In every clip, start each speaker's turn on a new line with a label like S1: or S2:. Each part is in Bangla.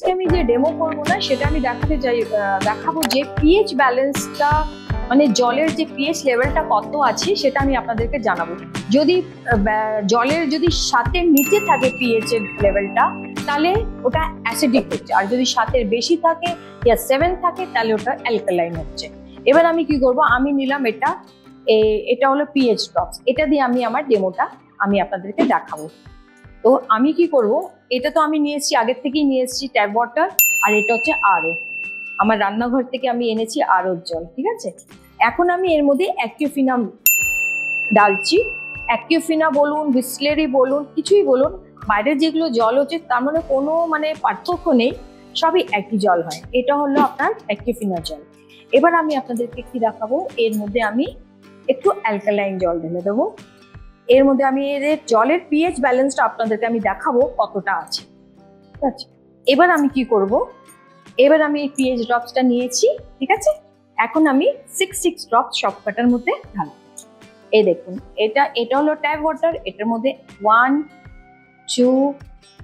S1: আজকে আমি যে ডেমো করবো না সেটা আমি দেখাবো যে পিএইচ ব্যালেন্সটা মানে জলের যে পিএইচ লেভেলটা কত আছে সেটা আমি আপনাদেরকে জানাবো। যদি জলের যদি 7-এর নিচে থাকে পিএইচ এর লেভেলটা তাহলে ওটা অ্যাসিডিক হচ্ছে, আর যদি 7-এর বেশি থাকে ইয়া 7 থাকে তাহলে ওটা অ্যালকালাইন হচ্ছে। এবার আমি কি করব, আমি নিলাম এটা হলো পিএইচ ড্রপস, এটা দিয়ে আমি আমার ডেমোটা আমি আপনাদেরকে দেখাবো। তো আমি কি করব, এটা তো আমি নিয়েছি আগের থেকেই নিয়েছি ট্যাপ ওয়াটার, আর এটা হচ্ছে আরও, আমার রান্নাঘর থেকে আমি এনেছি আরওর জল, ঠিক আছে। এখন আমি এর মধ্যে অ্যাকুফিনা ডালছি। অ্যাকুফিনা বলুন, বিসলেরি বলুন, কিছুই বলুন, বাইরের যেগুলো জল হচ্ছে তার মানে কোনো পার্থক্য নেই, সবই একই জল হয়। এটা হলো আপনার অ্যাকুফিনা জল। এবার আমি আপনাদেরকে কি দেখাবো, এর মধ্যে আমি একটু অ্যালকালাইন জল ঢেলে দেবো। এর মধ্যে আমি এর জলের পিএইচ ব্যালেন্সটা আপনাদেরকে আমি দেখাবো কতটা আছে, ঠিক আছে। এবার আমি কি করব, এবার আমি এই পিএইচ ড্রপসটা নিয়েছি, ঠিক আছে। এখন আমি 6 ড্রপস সবকটার মধ্যে ঢালবো। এই দেখুন, এটা হলো ট্যাপ ওয়াটার, এটার মধ্যে 1 2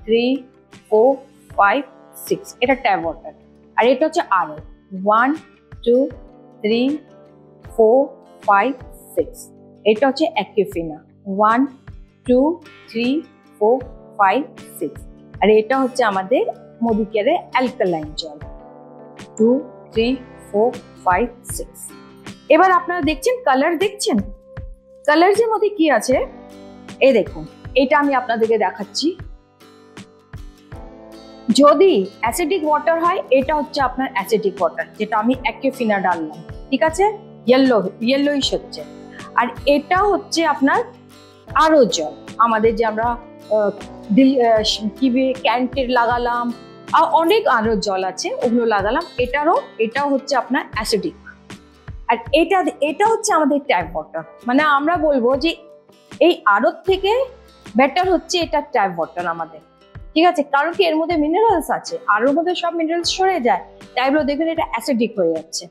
S1: 3 4 5 6, এটা ট্যাপ ওয়াটার। আর এটা হচ্ছে আরও 1 2 3 4 5 6, এটা হচ্ছে অ্যাকুফিনা 1 2 3 4 5 6, আর এটা হচ্ছে আমাদের মদিকেরের অ্যালকালাইন জল 2 3 4 5 6। এবার আপনারা দেখছেন কালার, দেখছেন কালারের মধ্যে কি আছে, এই দেখুন, এটা আমি আপনাদেরকে দেখাচ্ছি। যদি অ্যাসিডিক ওয়াটার হয় এটা হচ্ছে আপনার অ্যাসিডিক ওয়াটার, যেটা আমি অ্যাকুফিনা ডাললাম, ঠিক আছে, ইয়েলোইশ হচ্ছে। আর এটা হচ্ছে আপনার আরও জল, আমাদের যে আমরা ক্যান্টের লাগালাম, আর অনেক আরও জল আছে ওগুলো লাগালাম, এটাও হচ্ছে আপনার অ্যাসিডিক। আর এটা হচ্ছে আমাদের ট্যাপ ওয়াটার, মানে আমরা বলবো যে এই আরও থেকে বেটার হচ্ছে এটা ট্যাপ ওয়াটার আমাদের, ঠিক আছে। কারণ কি এর মধ্যে মিনারেলস আছে, আরোর মধ্যে সব মিনারেলস সরে যায়, তাই বলে দেখবেন এটা অ্যাসিডিক হয়ে যাচ্ছে।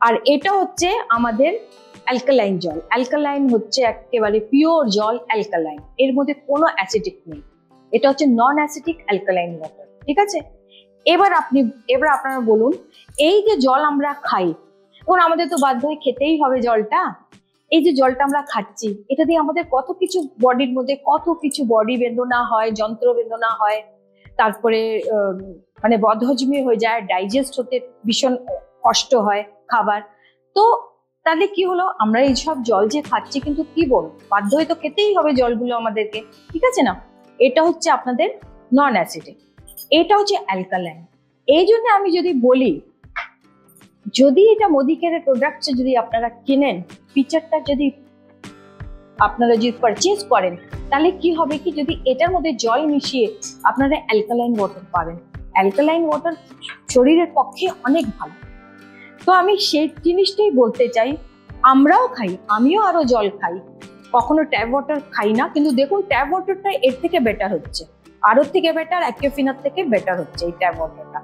S1: আর এটা হচ্ছে আমাদের অ্যালকালাইন জল, অ্যালকালাইন হচ্ছে একেবারে পিওর জল অ্যালকালাইন, এর মধ্যে কোনো অ্যাসিডিক নেই, এটা হচ্ছে নন অ্যাসিডিক অ্যালকালাইন ওয়াটার, ঠিক আছে। এবার আপনারা বলুন, এই যে জল আমরা খাই, এখন আমাদের তো বাধ্য হয়ে খেতেই হবে জলটা, এই যে জলটা আমরা খাচ্ছি এটা দিয়ে আমাদের কত কিছু বডির মধ্যে কত কিছু বডি বেদনা হয়, যন্ত্র বেদনা হয়, তারপরে বদহজমি হয়ে যায়, ডাইজেস্ট হতে ভীষণ কষ্ট হয় খাবার। তো তাহলে কি হলো, আমরা এই সব জল যে খাচ্ছি কিন্তু কি বলবো, বাধ্য হয়ে তো খেতেই হবে জলগুলো আমাদেরকে, ঠিক আছে না। এটা হচ্ছে আপনাদের নন অ্যাসিডিক, এটা হচ্ছে অ্যালকালাইন। এই জন্য আমি যদি বলি, যদি এটা মদিকেরের প্রোডাক্ট যদি আপনারা কিনেন, ফিচারটা যদি আপনারা যদি পারচেজ করেন, তাহলে কি হবে কি, যদি এটার মধ্যে জল মিশিয়ে আপনারা অ্যালকালাইন ওয়াটার পাবেন, অ্যালকালাইন ওয়াটার শরীরের পক্ষে অনেক ভালো। তো আমি সেই জিনিসটাই বলতে চাই, আমরাও খাই, আমিও আরো জল খাই, কখনো ট্যাপ ওয়াটার খাই না, কিন্তু দেখুন ট্যাপ ওয়াটারটা এর থেকে বেটার হচ্ছে, আরোর থেকে বেটার, অ্যাকুফিনার থেকে বেটার হচ্ছে এই ট্যাপ ওয়াটারটা।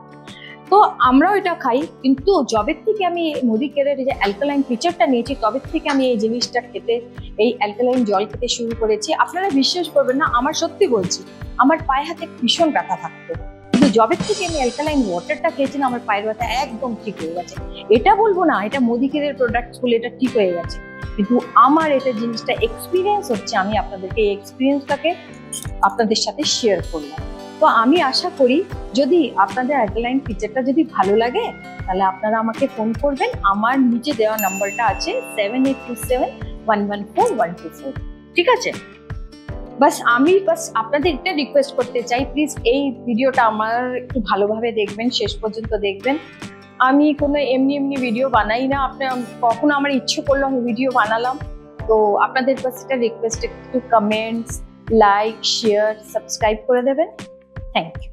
S1: তো আমরাও এটা খাই, কিন্তু যবের থেকে আমি মদিকেরের যে অ্যালকালাইন ফিচারটা নিয়েছি তবের থেকে আমি এই জিনিসটা খেতে, এই অ্যালকালাইন জল খেতে শুরু করেছি। আপনারা বিশ্বাস করবেন না, আমার সত্যি বলছি, আমার পায়ে হাতে ভীষণ ব্যথা থাকতো, কিন্তু যবের থেকে আমি অ্যালকালাইন ওয়াটারটা খেয়েছি না, আমার পায়ের ব্যথা একদম ঠিক হয়ে গেছে। এটা বলবো না এটা মদিকেরের প্রোডাক্ট বলে এটা ঠিক হয়ে গেছে, কিন্তু আমার এটা জিনিসটা এক্সপিরিয়েন্স হচ্ছে, আমি আপনাদেরকে এই এক্সপিরিয়েন্সটাকে আপনাদের সাথে শেয়ার করলাম। তো আমি আশা করি যদি আপনাদের অ্যালকালাইন ফিচারটা যদি ভালো লাগে তাহলে আপনারা আমাকে ফোন করবেন, আমার নিচে দেওয়া নাম্বারটা আছে 7827114124, ঠিক আছে। আমি আপনাদের এটা রিকোয়েস্ট করতে চাই, প্লিজ এই ভিডিওটা আমার একটু ভালোভাবে দেখবেন, শেষ পর্যন্ত দেখবেন। আমি কোনো এমনি ভিডিও বানাই না, কখনো আমার ইচ্ছে করলো আমি ভিডিও বানালাম। তো আপনাদের কাছে একটা রিকোয়েস্ট, একটু কমেন্টস, লাইক, শেয়ার, সাবস্ক্রাইব করে দেবেন। Thank you.